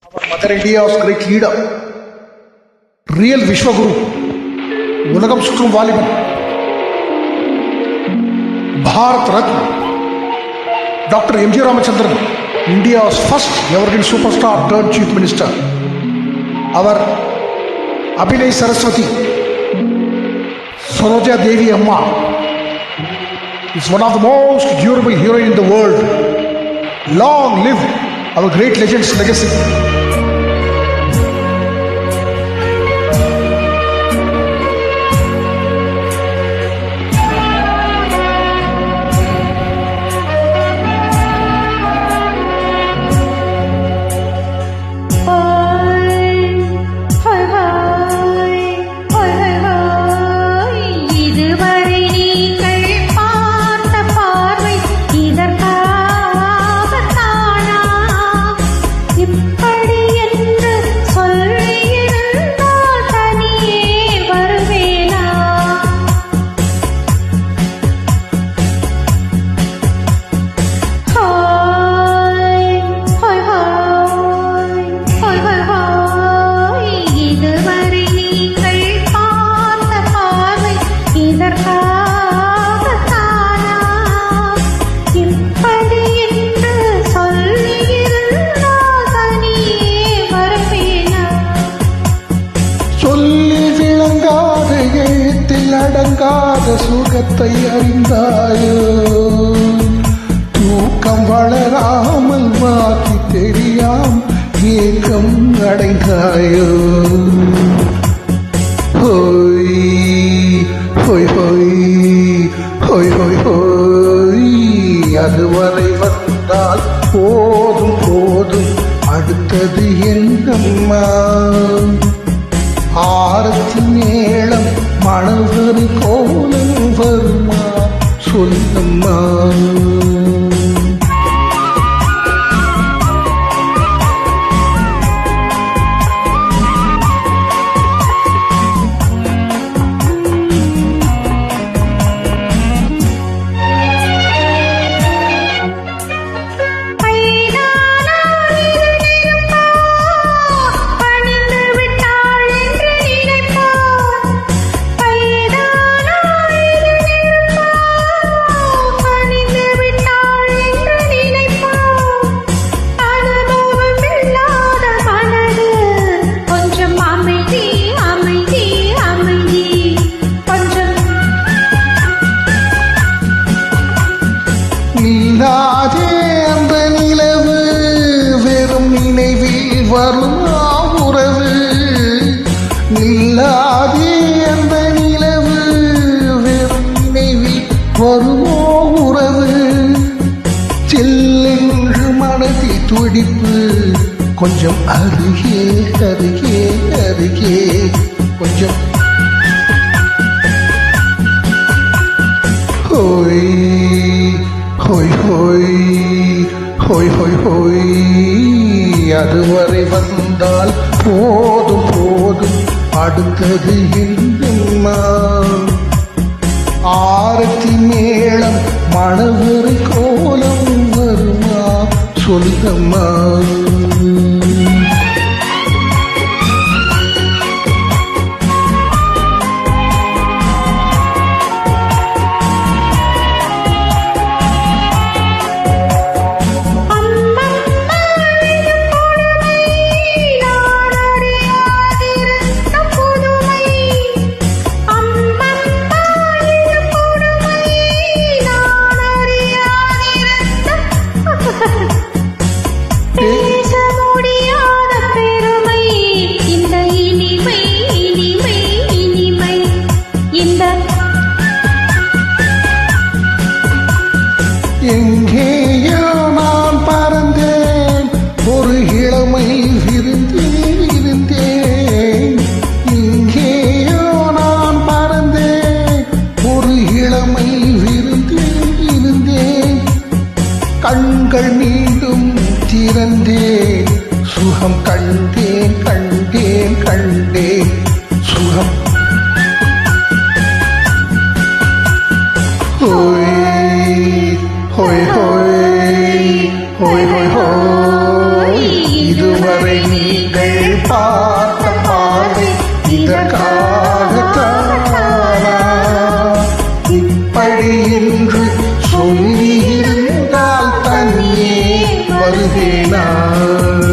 Our Mother India's great leader, real Vishwaguru, உலகம் சுற்றும் வாலிபன், Bharat Ratna, Dr. M.G. Ramachandran, India's first evergreen superstar turned chief minister, our Abhinay Saraswati, Saroja Devi Amma is one of the most durable heroine in the world. Long live our great legend's legacy. அடங்காத சுகத்தை அறிந்தாயோ, தூக்கம் வளராமல் walkie தெரியாம் ஏக்கம் அடைந்தாயோ. ஹோய் ஹோய் ஹோய் ஹோய் ஹோய் ஹோய், அதுவரை வந்தால் போதும் போதும், அடுத்தது என்னம்மா? ஆரத்தி மேளம் மணவரி கோலம் வருமா சொல்லம்மா? நில்லாதே அந்த நிலவு, வெறும் நினைவில் வருமா உறவு? நில்லாதே அந்த நிலவு, வெறும் நினைவில் வருமோ உறவு? செல்லென்று மனதில் துடிப்பு, கொஞ்சம் அருகே அருகே அருகே கொஞ்சம். ஹோய் ஹோய் ஹோய் ஹோய் ஹோய் ஹோய், அதுவரை வந்தால் போதும் போதும், அடுத்தது என்னம்மா? ஆரத்தி மேளம் மணவரி கோலம் வருமா சொல்லம்மா? எங்கேயோ நான் பறந்தேன், ஒரு இளமை இருந்தேன். எங்கேயோ நான் பறந்தேன், ஒரு இளமை இருந்தேன். கண்கள் மீண்டும் திறந்தேன், சுகம் கண்டேன் கண்டேன் கண்டேன் சுகம். ஹோய் ஹோய் ஹோய் ஹோய் ஹோய் ஹோய், இதுவரை நீங்கள் பார்க்க